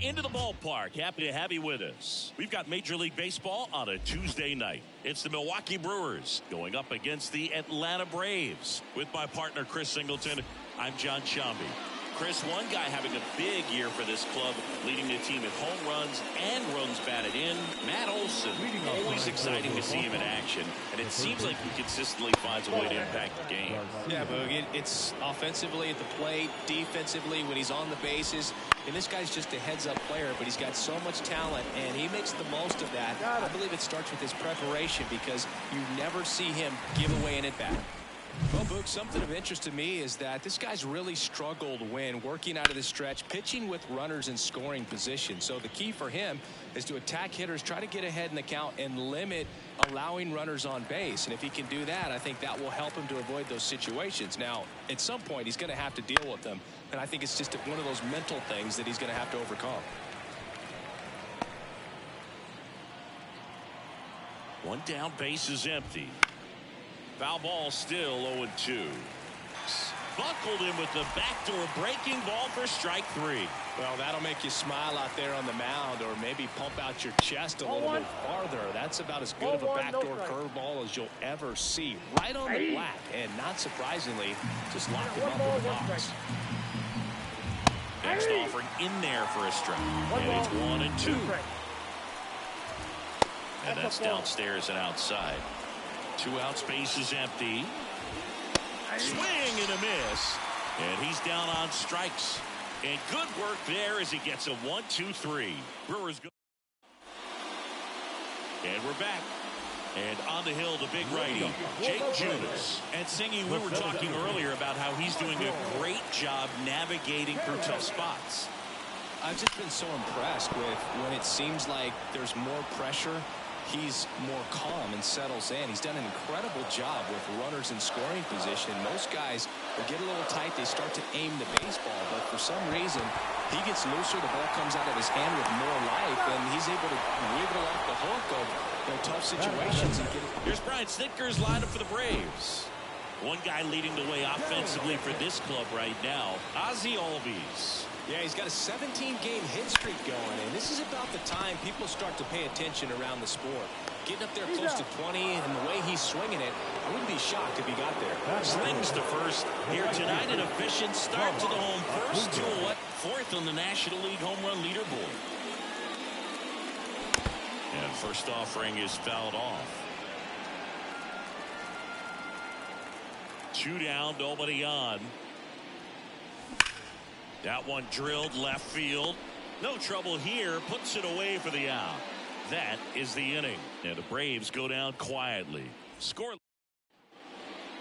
into the ballpark. Happy to have you with us. We've got Major League Baseball on a Tuesday night. It's the Milwaukee Brewers going up against the Atlanta Braves. With my partner, Chris Singleton, I'm John Shambi. Chris, one guy having a big year for this club, leading the team in home runs and runs batted in. Matt Olson, always exciting to see him in action, and it seems like he consistently finds a way to impact the game. Yeah, Boog, it's offensively at the plate, defensively when he's on the bases, and this guy's just a heads-up player, but he's got so much talent, and he makes the most of that. I believe it starts with his preparation because you never see him give away an at-bat. Well, Boog, something of interest to me is that this guy's really struggled when working out of the stretch, pitching with runners in scoring position. So the key for him is to attack hitters, try to get ahead in the count, and limit allowing runners on base. And if he can do that, I think that will help him to avoid those situations. Now, at some point, he's going to have to deal with them. And I think it's just one of those mental things that he's going to have to overcome. One down, base is empty. Foul ball, still 0-2. Buckled him with the backdoor breaking ball for strike 3. Well, that'll make you smile out there on the mound, or maybe pump out your chest a little bit farther. That's about as good of a backdoor curveball as you'll ever see. Right on the black, and not surprisingly, just locked him up in the box. Next offering in there for a strike. And it's 1-2. And that's downstairs and outside. 2 out, space is empty. Swing and a miss. And he's down on strikes. And good work there as he gets a 1-2-3. Brewers go. And we're back. And on the hill, the big righty, Jake Junis. And Singy, we were talking earlier about how he's doing a great job navigating through tough spots. I've just been so impressed with when it seems like there's more pressure. He's more calm and settles in. He's done an incredible job with runners in scoring position. Most guys will get a little tight. They start to aim the baseball, but for some reason, he gets looser. The ball comes out of his hand with more life, and he's able to wiggle off the hook of tough situations. And get it. Here's Brian Snitker's lineup for the Braves. One guy leading the way offensively for this club right now, Ozzie Albies. Yeah, he's got a 17-game hit streak going, and this is about the time people start to pay attention around the sport. Getting up there close to 20, and the way he's swinging it, I wouldn't be shocked if he got there. Slings to first here tonight. An efficient start to the home first to a 4th on the National League home run leaderboard. And first offering is fouled off. 2 down, nobody on. That one drilled left field. No trouble here. Puts it away for the out. That is the inning. And the Braves go down quietly. Score.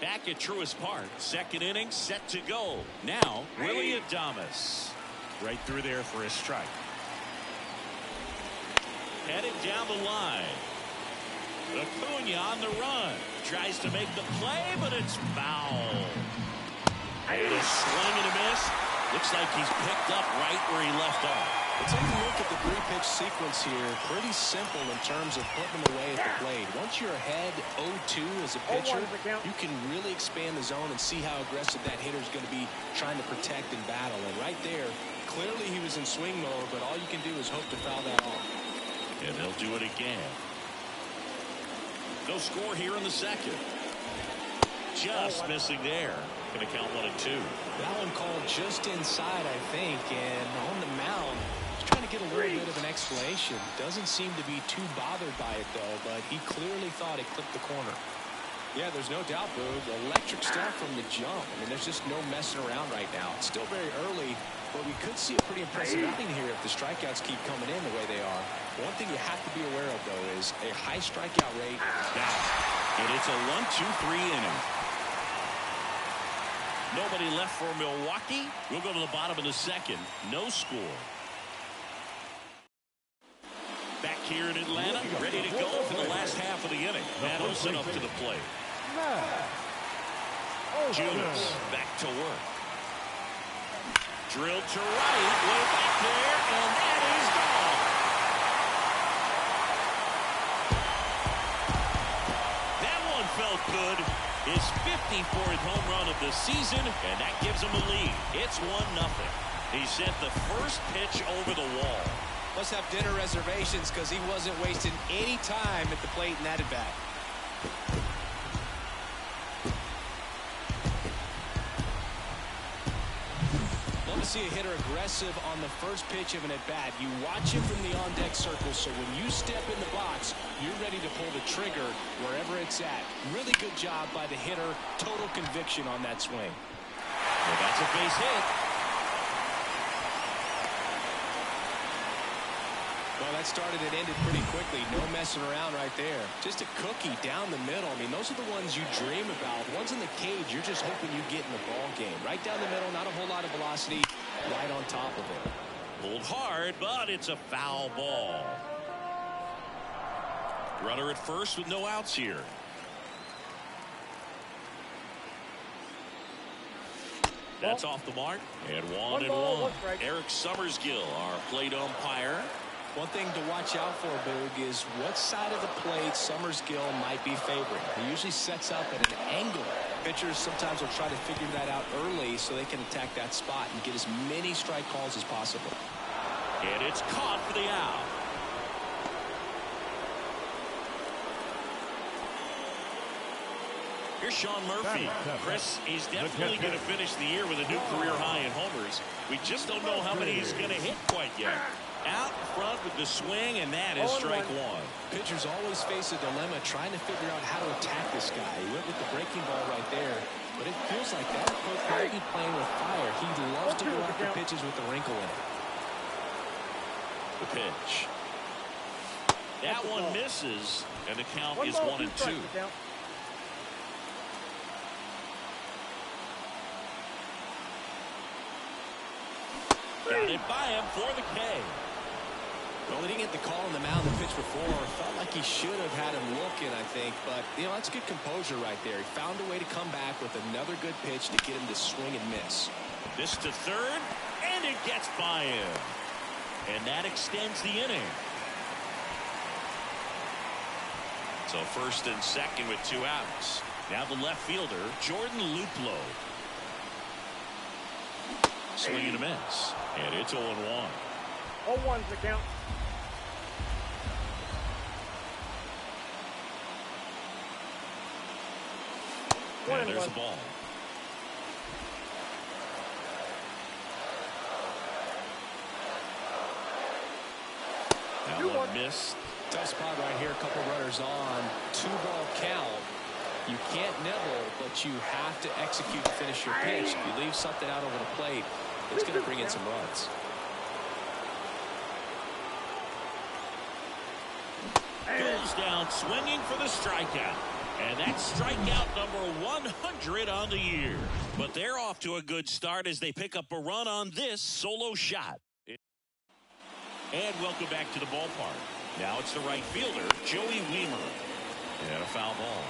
Back at Truist Park. Second inning set to go. Now, Willie Adames. Right through there for a strike. Headed down the line. Acuna on the run. Tries to make the play, but it's foul. And a swing and a miss. Looks like he's picked up right where he left off. Take a look at the 3-pitch sequence here. Pretty simple in terms of putting them away at the plate. Once you're ahead 0-2 as a pitcher, you can really expand the zone and see how aggressive that hitter's going to be trying to protect and battle. And right there, clearly he was in swing mode, but all you can do is hope to foul that off. And they'll do it again. No score here in the second. Just missing there. Going to count 1-2. That one called just inside, I think, and on the mound, he's trying to get a little bit of an explanation. Doesn't seem to be too bothered by it, though, but he clearly thought it clipped the corner. Yeah, there's no doubt, Boog. Electric stuff from the jump. I mean, there's just no messing around right now. It's still very early, but we could see a pretty impressive outing here if the strikeouts keep coming in the way they are. One thing you have to be aware of, though, is a high strikeout rate. And it's a 1-2-3 inning. Nobody left for Milwaukee. We'll go to the bottom of the second. No score. Back here in Atlanta, ready to go for the last half of the inning. Matt Olson up to the plate. Junis back to work. Drilled to right, way back there, and that is gone. That one felt good. His 54th home run of the season, and that gives him a lead. It's 1-0. He sent the first pitch over the wall. Must have dinner reservations because he wasn't wasting any time at the plate in that at-bat. Love to see a hitter aggressive on the first pitch of an at-bat. You watch him from the on-deck circle, so when you step in the box, you're ready to pull the trigger wherever it's at. Really good job by the hitter. Total conviction on that swing. Well, that's a base hit. Well, that started and ended pretty quickly. No messing around right there. Just a cookie down the middle. I mean, those are the ones you dream about. Ones in the cage, you're just hoping you get in the ball game. Right down the middle, not a whole lot of velocity. Right on top of it. Pulled hard, but it's a foul ball. Runner at first with no outs here. That's off the mark. And one and one. Eric Summersgill, our plate umpire. One thing to watch out for, Boog, is what side of the plate Summersgill might be favoring. He usually sets up at an angle. Pitchers sometimes will try to figure that out early so they can attack that spot and get as many strike calls as possible. And it's caught for the out. Here's Sean Murphy. Chris, he's definitely going to finish the year with a new career high in homers. We just don't know how many he's going to hit quite yet. Out in front with the swing, and that is strike one. Pitchers always face a dilemma trying to figure out how to attack this guy. He went with the breaking ball right there, but it feels like that approach might be playing with fire. He loves to go after pitches with a wrinkle in it. The pitch. That one misses, and the count is 1-2. Got it by him for the K. Well, he didn't get the call on the mound the pitch before. Felt like he should have had him looking, I think. But, you know, that's good composure right there. He found a way to come back with another good pitch to get him to swing and miss. This to third, and it gets by him. And that extends the inning. So first and second with 2 outs. Now the left fielder, Jordan Luplow. Swing and a miss. And it's 0-1. 0-1's the count. And there's the ball. That one missed. Tough spot right here. A couple runners on. 2-ball count. You can't nibble, but you have to execute to finish your pitch. If you leave something out over the plate, it's going to bring in some runs. Goes down swinging for the strikeout. And that's strikeout number 100 on the year. But they're off to a good start as they pick up a run on this solo shot. And welcome back to the ballpark. Now it's the right fielder, Joey Wiemer. And a foul ball.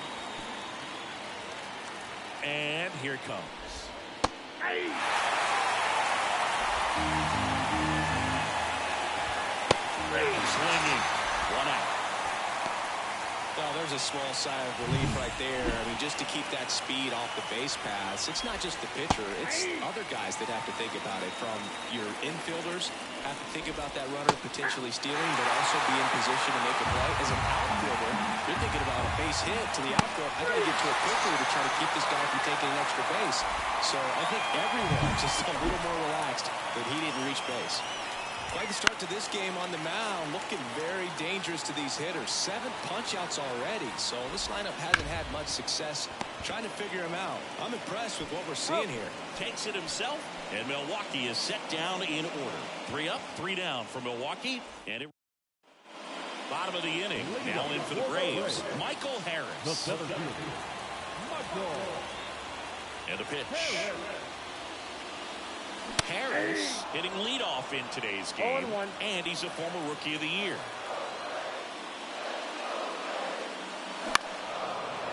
And here it comes. Swinging. 1 out. Well, there's a small sigh of relief right there. I mean, just to keep that speed off the base paths. It's not just the pitcher. It's other guys that have to think about it. From your infielders have to think about that runner potentially stealing, but also be in position to make a play. As an outfielder, you're thinking about a base hit to the outfield. I got to get to it quickly to try to keep this guy from taking an extra base. So I think everyone's just a little more relaxed that he didn't reach base. Quite the start to this game on the mound, looking very dangerous to these hitters. 7 punch-outs already, so this lineup hasn't had much success trying to figure him out. I'm impressed with what we're seeing here. Takes it himself, and Milwaukee is set down in order. 3 up, 3 down for Milwaukee, and it bottom of the inning. Now in for the Braves, Michael Harris. And the pitch. Harris hitting leadoff in today's game, and he's a former Rookie of the Year.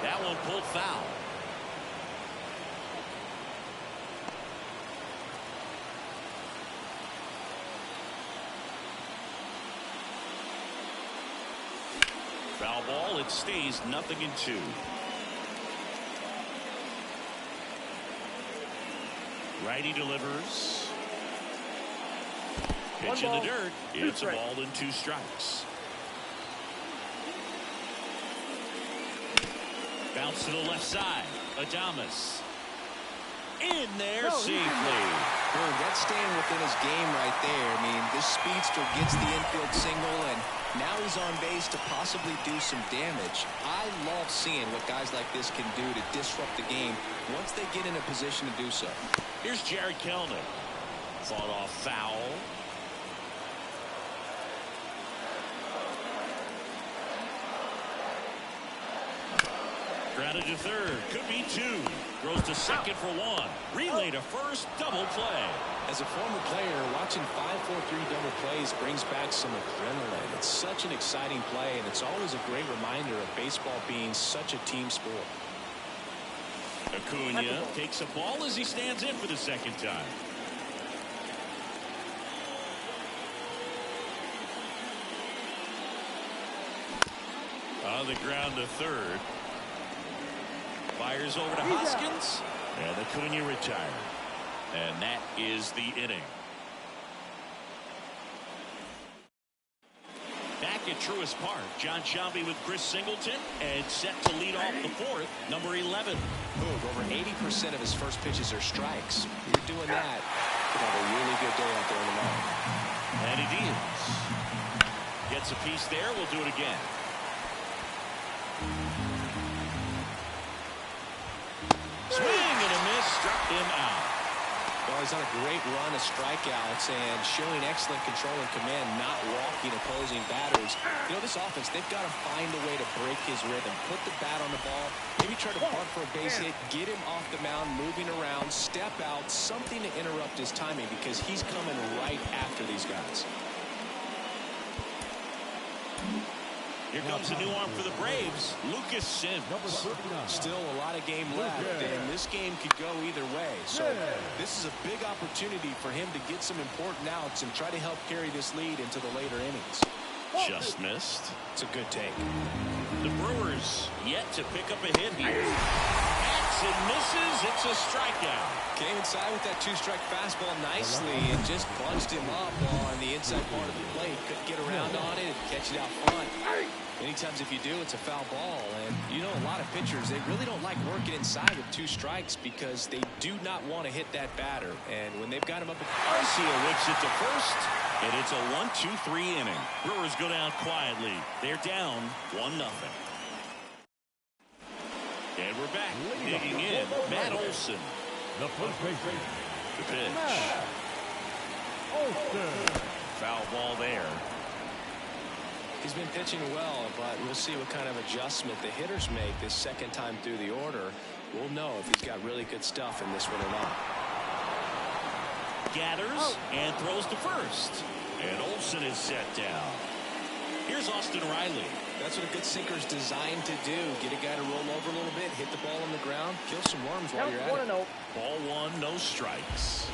That one pulled foul. Foul ball, it stays 0-2. Righty delivers. Pitch in the dirt. It's a ball and 2 strikes. Bounce to the left side. Adames. In there safely. Well, that's staying within his game right there. I mean, this speedster gets the infield single, and now he's on base to possibly do some damage. I love seeing what guys like this can do to disrupt the game once they get in a position to do so. Here's Jared Kelnick. Fought off foul. Grounded to third. Could be 2. Throws to second for 1. Relay to first. Double play. As a former player, watching 5-4-3 double plays brings back some adrenaline. It's such an exciting play, and it's always a great reminder of baseball being such a team sport. Acuna takes a ball as he stands in for the second time. On the ground to third. Fires over to Hoskins. And Acuna retired. And that is the inning. Back at Truist Park, John Shelby with Chris Singleton, and set to lead off the 4th, number 11. Boog, over 80% of his first pitches are strikes. You're doing that, you have a really good day out there in the mound. And he deals. Gets a piece there. We'll do it again. Swing and a miss. Struck him out. Well, he's on a great run of strikeouts and showing excellent control and command, not walking opposing batters. You know, this offense, they've got to find a way to break his rhythm, put the bat on the ball, maybe try to bunt for a base hit, get him off the mound, moving around, step out, something to interrupt his timing because he's coming right after these guys. Here comes a new arm for the Braves, Lucas Sims. Still a lot of game left, and this game could go either way. So this is a big opportunity for him to get some important outs and try to help carry this lead into the later innings. Just missed. It's a good take. The Brewers yet to pick up a hit here. Bats and misses. It's a strikeout. Came inside with that 2-strike fastball nicely and just bunched him up on the inside part of the plate. Couldn't get around on it and catch it out front. Many times if you do, it's a foul ball. And you know, a lot of pitchers, they really don't like working inside with 2 strikes because they do not want to hit that batter. And when they've got him up, Garcia whips it to first. And it's a 1-2-3 inning. Brewers go down quietly. They're down 1-0. And we're back. Digging in, Matt Olson. The first baseman. The pitch. Foul ball there. he's been pitching well, but we'll see what kind of adjustment the hitters make this second time through the order. We'll know if he's got really good stuff in this one or not. Gathers and throws to first. And Olsen is set down. Here's Austin Riley. That's what a good sinker's designed to do. Get a guy to roll over a little bit, hit the ball on the ground, kill some worms while you're at it. Ball one, no strikes.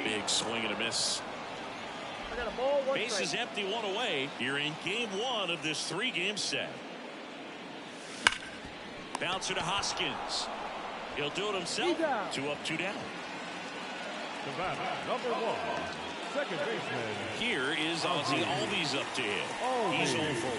Big swing and a miss. Base is empty, one away. You're in game one of this 3-game set. Bouncer to Hoskins. He'll do it himself. 2 up, 2 down. Number 1, second baseman. Here is Ozzie Albies up to hit. He's 0 for 1.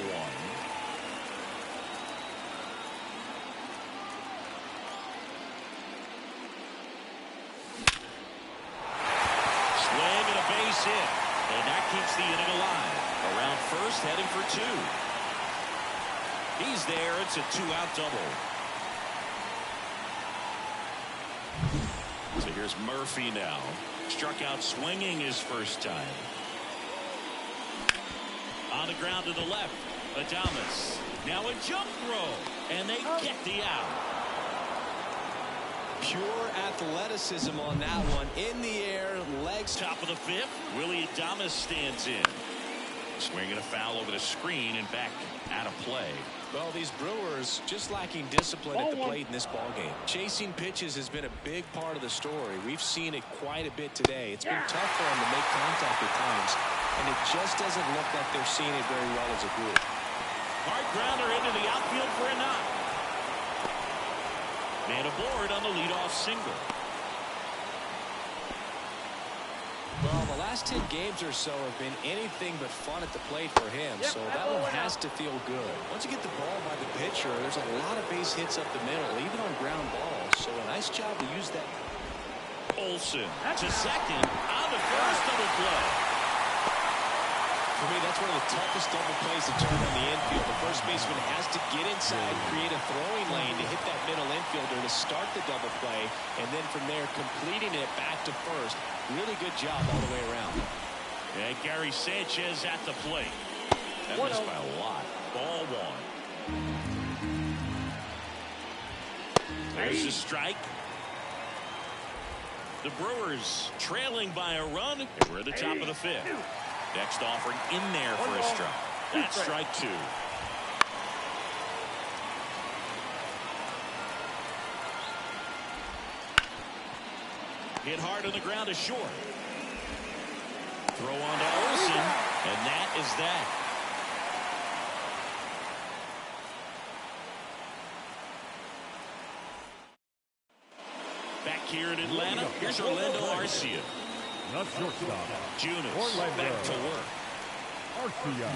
Swing and a base hit. And that keeps the inning alive. Around first, heading for 2. He's there. It's a 2-out double. So here's Murphy now. Struck out swinging his first time. On the ground to the left. Adames. Now a jump throw. And they get the out. Pure athleticism on that one. In the air, legs. Top of the 5th. Willie Adames stands in. Swinging a foul over the screen and back out of play. Well, these Brewers just lacking discipline at the plate in this ballgame. Chasing pitches has been a big part of the story. We've seen it quite a bit today. It's been tough for them to make contact at times, and it just doesn't look like they're seeing it very well as a group. Hard grounder into the outfield for a knock. Man aboard on the leadoff single. Well, the last 10 games or so have been anything but fun at the plate for him, so that one has to feel good. Once you get the ball by the pitcher, there's a lot of base hits up the middle, even on ground balls, so a nice job to use that. Olsen to second on the first double play. For me, that's one of the toughest double plays to turn on the infield. The first baseman has to get inside, create a throwing lane to hit that middle infielder to start the double play, and then from there completing it back to first. Really good job all the way around. And Gary Sanchez at the plate. That missed by a lot. Ball one. There's a strike. The Brewers trailing by a run. We're at the top of the fifth. Next offering in there for a strike. That's strike two. Hit hard on the ground to short. Throw on to Olsen, and that is that. Back here in Atlanta, here's Orlando Arcia. Not shortstop. Junis back to work. Arcia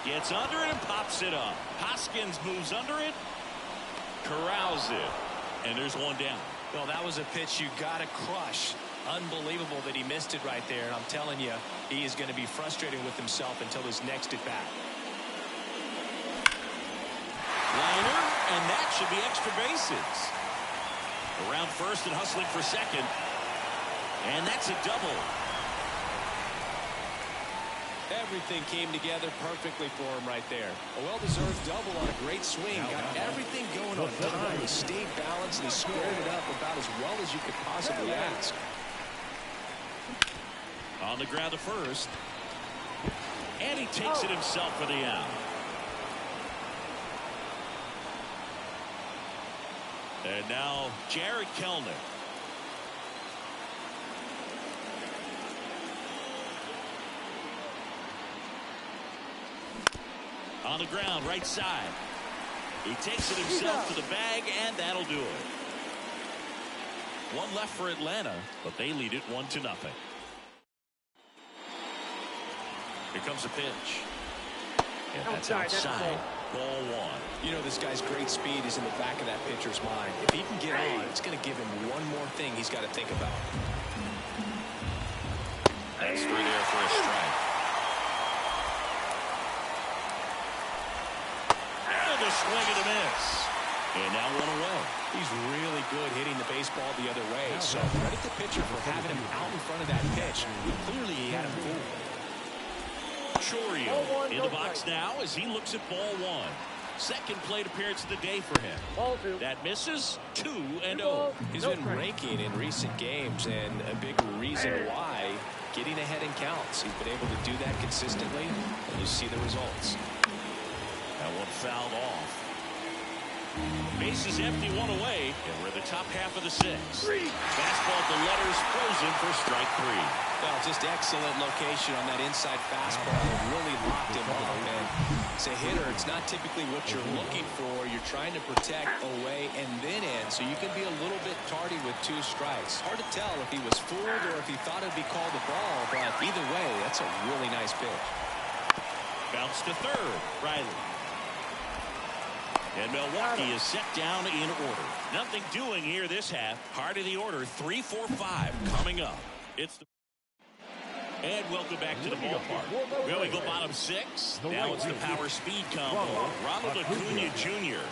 gets under it and pops it up. Hoskins moves under it, corrals it, and there's one down. Well, that was a pitch you got to crush. Unbelievable that he missed it right there, and I'm telling you, he is going to be frustrated with himself until his next at bat. Liner, and that should be extra bases. Around first and hustling for second. And that's a double. Everything came together perfectly for him right there. A well-deserved double on a great swing. Got everything going on time. He stayed balanced and he squared it up about as well as you could possibly ask. On the ground to first. And he takes it himself for the out. And now Jared Kelenic. On the ground, right side. He takes it himself to the bag, and that'll do it. One left for Atlanta, but they lead it 1-0. Here comes a pitch. And that's outside. Ball one. You know, this guy's great speed is in the back of that pitcher's mind. If he can get on, it's going to give him one more thing he's got to think about. That's through there for a strike. And a swing and a miss. And now one away. He's really good hitting the baseball the other way. So credit the pitcher for having him out in front of that pitch. Clearly he had him fooled. Chorio in the box now as he looks at ball one. Second plate appearance of the day for him. Ball two. That misses. 2-0. He's been raking in recent games, and a big reason why, getting ahead in counts. He's been able to do that consistently, and you see the results. That one fouled off. Bases empty, one away, and we're in the top half of the sixth. Fastball to letters, frozen for strike three. Well, just excellent location on that inside fastball. It really locked him up. And as a hitter, it's not typically what you're looking for. You're trying to protect away and then in, so you can be a little bit tardy with 2 strikes. Hard to tell if he was fooled or if he thought it'd be called a ball, but either way, that's a really nice pitch. Bounce to third, Riley. And Milwaukee is set down in order. Nothing doing here this half. Heart of the order, 3-4-5 coming up. And welcome back to the ballpark. Well, we go bottom 6. Now it's the power speed combo. Ronald Acuna Jr.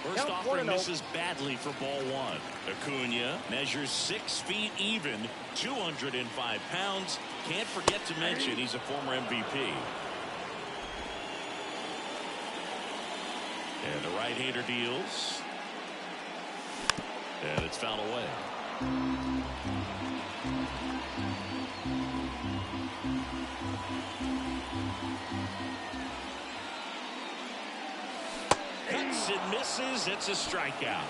First offering misses badly for ball one. Acuna measures 6 feet even, 205 pounds. Can't forget to mention he's a former MVP. And the right-hander deals. And it's fouled away. Cuts and misses. It's a strikeout.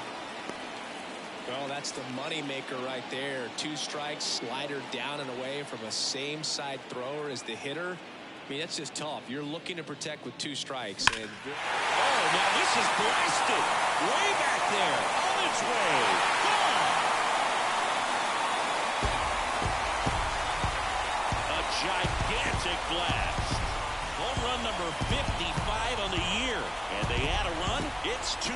Well, that's the money maker right there. 2 strikes, slider down and away from a same side thrower as the hitter. I mean, that's just tough. You're looking to protect with 2 strikes. And oh, now this is blasted. Way back there. On its way. Gone. A gigantic blast. Home run number 55 on the year. And they add a run. It's 2-0.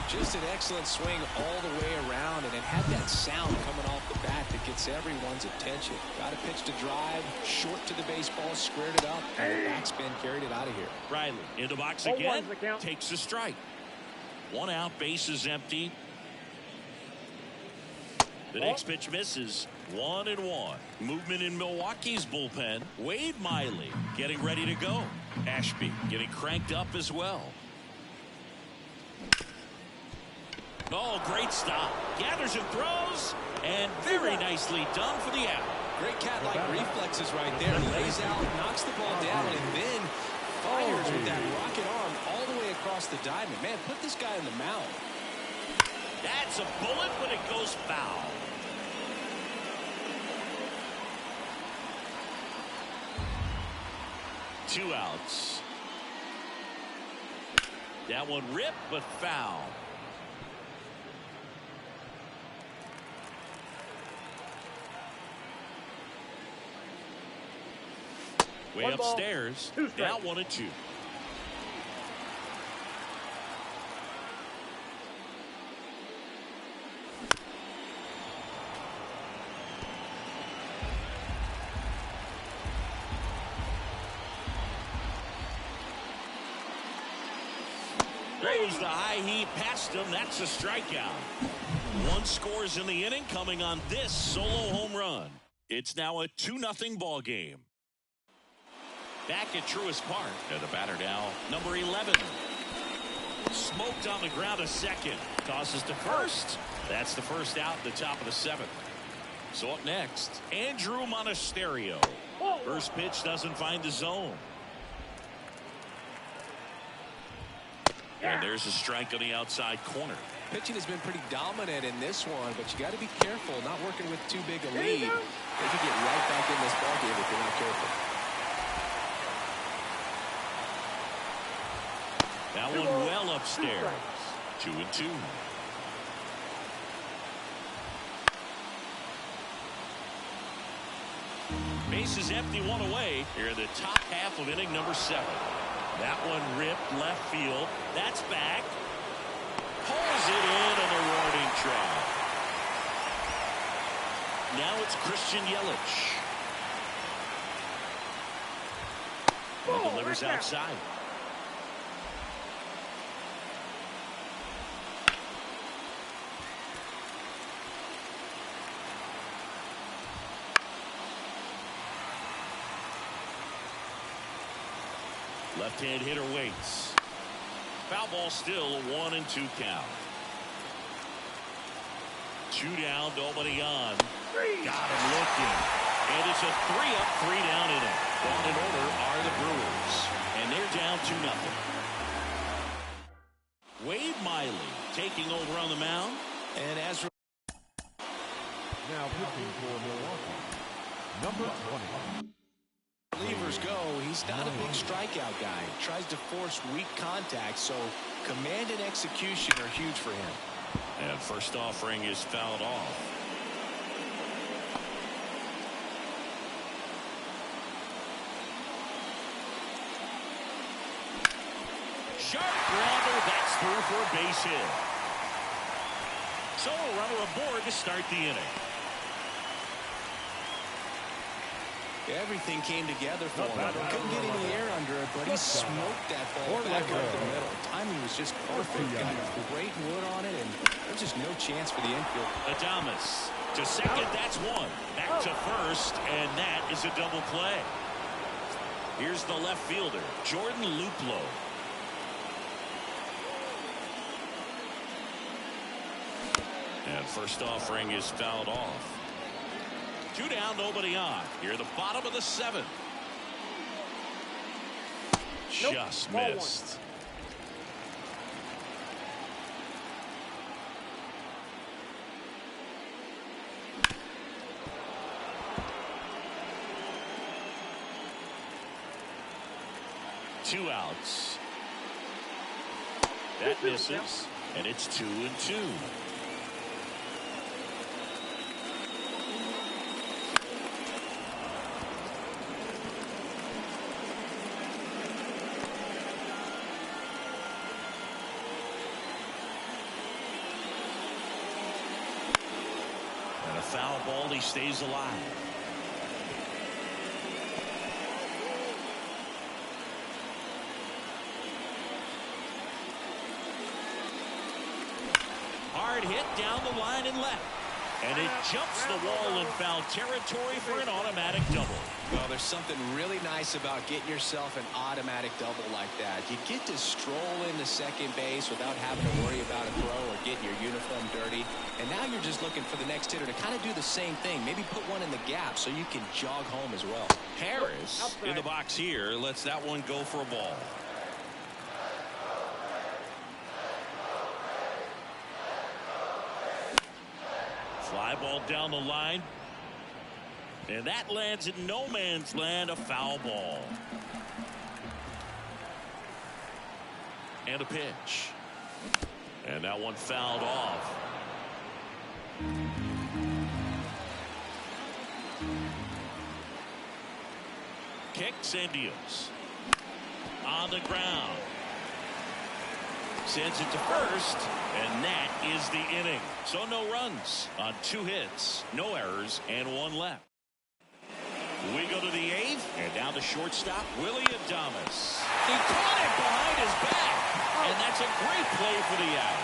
Just an excellent swing all the way around, and it had that sound coming off the bat that gets everyone's attention. Got a pitch to drive, short to the baseball, squared it up, and the backspin carried it out of here. Riley in the box again, takes a strike. 1 out, bases empty. The next pitch misses. 1-1. Movement in Milwaukee's bullpen. Wade Miley getting ready to go. Ashby getting cranked up as well. Oh, great stop. Gathers and throws, and very nicely done for the out. Great cat-like reflexes right there. Lays out, knocks the ball down, and then fires with that rocket arm all the way across the diamond. Man, put this guy in the mound. That's a bullet, but it goes foul. Two outs. That one ripped, but foul. Way upstairs. Now 1-2. Throws the high heat past him. That's a strikeout. 1 scores in the inning, coming on this solo home run. It's now a 2-0 ball game. Back at Truist Park. And the batter now, number 11. Smoked on the ground a second. Tosses to first. That's the first out in the top of the 7th. So up next, Andrew Monasterio. First pitch doesn't find the zone. And there's a strike on the outside corner. Pitching has been pretty dominant in this one, but you got to be careful, not working with too big a lead. They could get right back in this ballgame if you're not careful. That one well upstairs. 2-2. Bases empty, 1 away. Here in the top half of inning number 7. That one ripped left field. That's back. Pulls it in on the warning track. Now it's Christian Yelich. And delivers outside. Left-hand hitter waits. Foul ball still, 1-2 count. 2 down, nobody on. Got him looking. And it's a 3-up, 3-down inning. On in order are the Brewers. And they're down 2-0. Wade Miley taking over on the mound. And as now pitching for Milwaukee, number 20. Relievers go, he's not a big strikeout guy. Tries to force weak contact, so command and execution are huge for him. And first offering is fouled off. Sharp grounder, that's through for a base hit. So a runner aboard to start the inning. Everything came together for him. Couldn't get any air under it, but he smoked that ball back up the middle. Timing was just perfect. Got great wood on it, and there's just no chance for the infield. Adames to second, that's 1. Back to first, and that is a double play. Here's the left fielder, Jordan Luplow. And first offering is fouled off. 2 down, nobody on. Here at the bottom of the 7th. Just missed. 2 outs. That misses, and it's 2-2. And a foul ball, he stays alive. Hard hit down the line and left. And it jumps the wall in foul territory for an automatic double. Well, there's something really nice about getting yourself an automatic double like that. You get to stroll into second base without having to worry about a throw or getting your uniform dirty. And now you're just looking for the next hitter to kind of do the same thing. Maybe put one in the gap so you can jog home as well. Harris in the box here lets that one go for a ball. Fly ball down the line. And that lands in no man's land, a foul ball. And a pitch. And that one fouled off. Kicks and deals. On the ground. Sends it to first, and that is the inning. So no runs on 2 hits, no errors, and 1 left. We go to the 8th, and down to shortstop, Willie Adames. He caught it behind his back, and that's a great play for the out.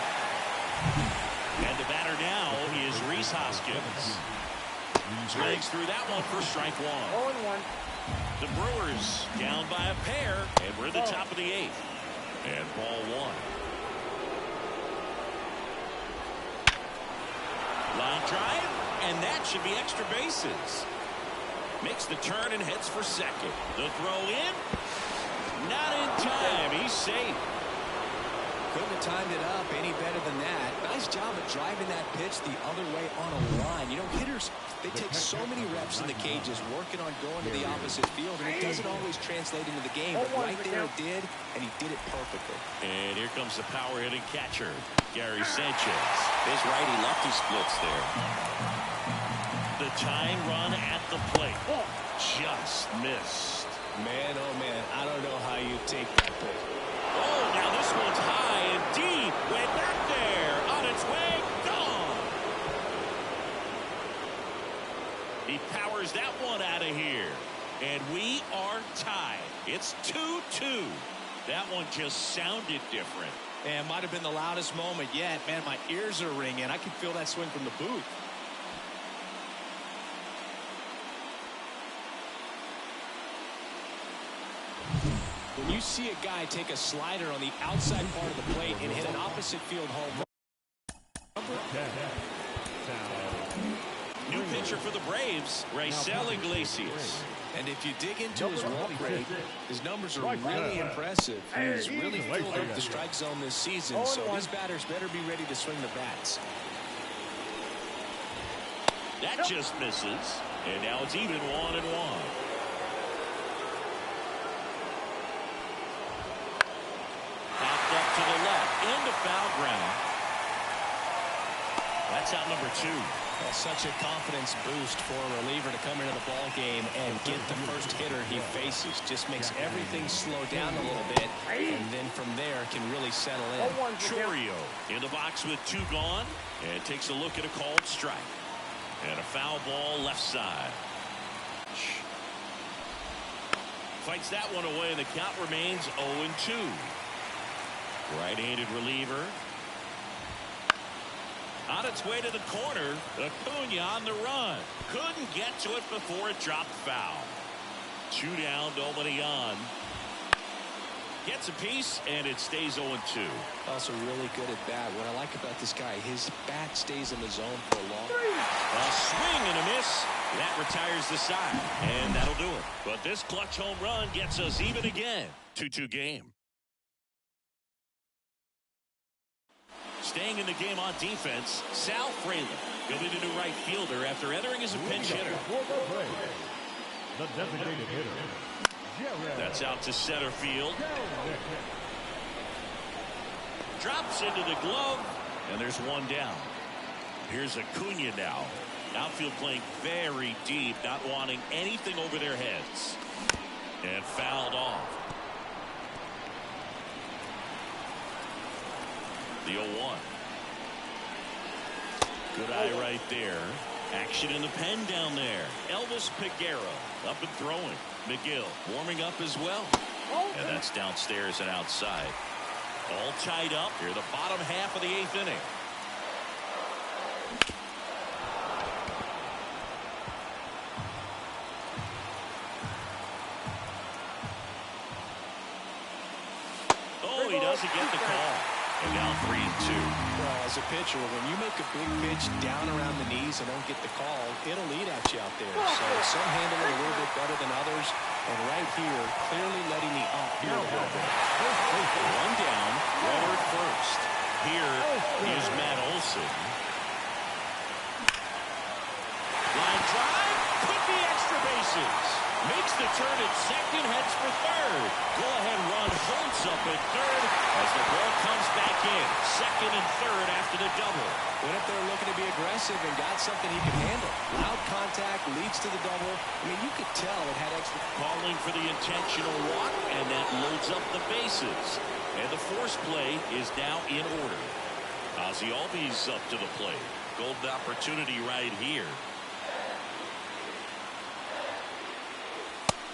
And the batter now is Rhys Hoskins. Swings through that one for strike 1. 0-1. The Brewers down by a pair, and we're at the top of the 8th. And ball 1. Line drive, and that should be extra bases. Makes the turn and heads for second. The throw in. Not in time. He's safe. Couldn't have timed it up any better than that. Nice job of driving that pitch the other way on a line. You know, hitters, they take so many reps in the cages working on going to the opposite field, and it doesn't always translate into the game. But right there it did, and he did it perfectly. And here comes the power hitting catcher, Gary Sanchez. His righty-lefty splits there. The tying run at the plate. Just missed. Man, oh man, I don't know how you take that pitch. Oh, now this one's high and deep. Way back there. On its way. Gone. He powers that one out of here. And we are tied. It's 2-2. That one just sounded different. And might have been the loudest moment yet. Man, my ears are ringing. I can feel that swing from the booth. When you see a guy take a slider on the outside part of the plate and hit an opposite field home run. New pitcher for the Braves, Raisel Iglesias. And if you dig into his walk rate, his numbers are really impressive. He's really filled up the strike zone this season, so these batters better be ready to swing the bats. That just misses, and now it's even 1-1. Popped up to the left, into foul ground. That's out number 2. Well, such a confidence boost for a reliever to come into the ball game and get the first hitter he faces. Just makes everything slow down a little bit, and then from there can really settle in. Chorio in the box with 2 gone, and takes a look at a called strike. And a foul ball left side. Fights that one away, and the count remains 0-2. Right-handed reliever. On its way to the corner, Acuna on the run. Couldn't get to it before it dropped foul. 2 down, nobody on. Gets a piece, and it stays 0-2. Also really good at bat. What I like about this guy, his bat stays in the zone for a long time. A swing and a miss. That retires the side, and that'll do it. But this clutch home run gets us even again. 2-2 game. Staying in the game on defense, Sal Frelick will be the new right fielder after entering as a pinch hitter. The designated hitter, That's out to center field. Drops into the glove, and there's one down. Here's Acuna now. Outfield playing very deep, not wanting anything over their heads. And fouled off. The 0-1. Good eye right there. Action in the pen down there. Elvis Peguero up and throwing. McGill warming up as well. And that's downstairs and outside. All tied up here, the bottom half of the 8th inning. Oh, he doesn't get the call. And now 3-2. Well, as a pitcher, when you make a big pitch down around the knees and don't get the call, it'll eat at you out there. So some handle it a little bit better than others. And right here, clearly letting the up here a little bit. One down, runner at first. Here is Matt Olson. Line drive, put the extra bases. Makes the turn at second, heads for third. Go-ahead run holds up at third as the ball comes back in. Second and third after the double. Went up there looking to be aggressive and got something he could handle. Loud contact leads to the double. I mean, you could tell it had extra. Calling for the intentional walk, and that loads up the bases. And the force play is now in order. Ozzie Albies up to the plate. Golden opportunity right here.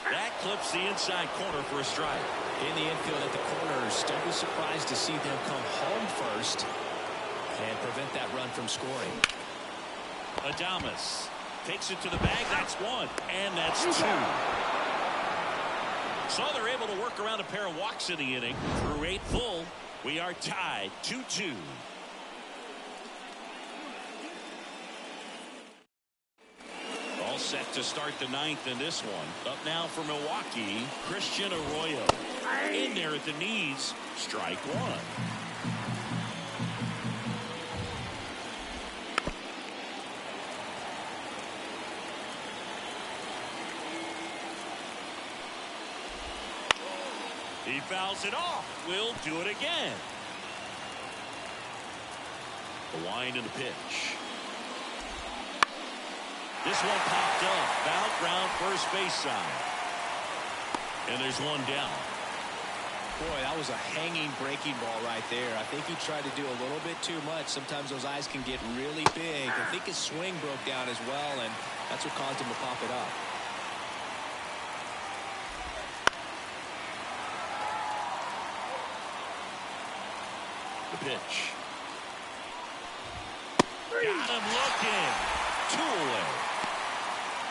That clips the inside corner for a strike. In the infield at the corners, don't be surprised to see them come home first and prevent that run from scoring. Adames takes it to the bag. That's one, and that's two. So they're able to work around a pair of walks in the inning. Through 8 full, we are tied 2-2. Set to start the 9th in this one. Up now for Milwaukee, Christian Arroyo. In there at the knees, strike one. He fouls it off. We'll do it again. The wind and the pitch. This one popped up. Foul ground first base side. And there's one down. Boy, that was a hanging breaking ball right there. I think he tried to do a little bit too much. Sometimes those eyes can get really big. I think his swing broke down as well, and that's what caused him to pop it up. The pitch. Got him looking. 2 away.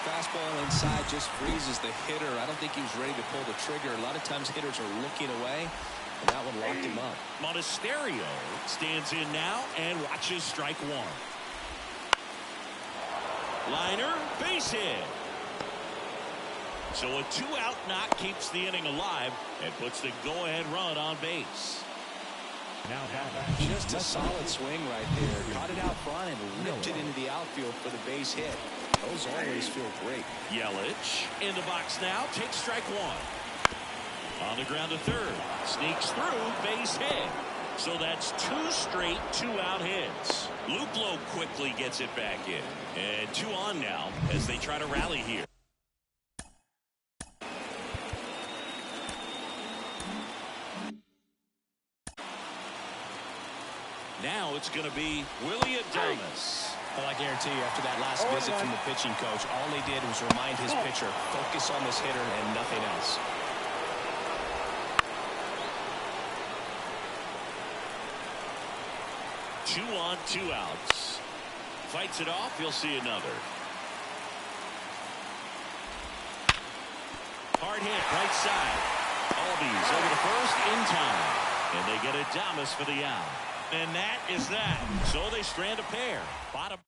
Fastball inside just freezes the hitter. I don't think he was ready to pull the trigger. A lot of times hitters are looking away, and that one locked him up. Monasterio stands in now and watches strike one. Liner, base hit. So a 2-out knock keeps the inning alive and puts the go-ahead run on base. Now just a solid swing right there. Caught it out front and ripped it into the outfield for the base hit. Those always feel great. Yelich in the box now. Takes strike one. On the ground to third. Sneaks through. Base hit. So that's 2 straight 2-out hits. Luplow quickly gets it back in. And 2 on now as they try to rally here. Now it's going to be Willie Adames. Well, I guarantee you, after that last visit from the pitching coach, all he did was remind his pitcher, focus on this hitter and nothing else. Two on, 2 outs. Fights it off. You'll see another. Hard hit, right side. Albies over to first in time. And they get Adames for the out. And that is that. So they strand a pair. Bottom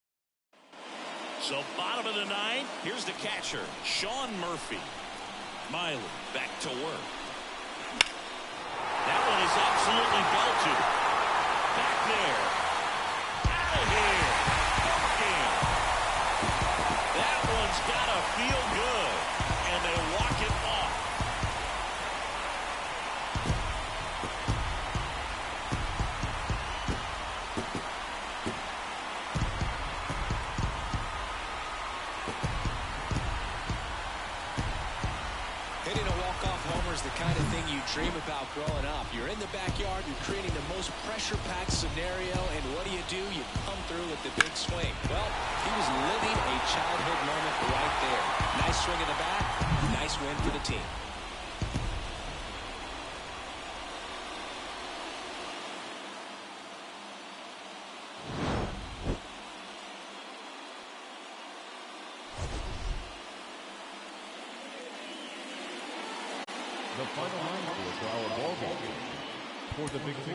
of the 9th. Here's the catcher, Sean Murphy. Miley back to work. That one is absolutely belted. Back there. Out of here. Walking. That one's got to feel good. And they walk it off. everything you dream about growing up. You're in the backyard, you're creating the most pressure-packed scenario, and what do? You come through with the big swing. Well, he was living a childhood moment right there. Nice swing in the bat, nice win for the team. The final line for our ball game. For the victorious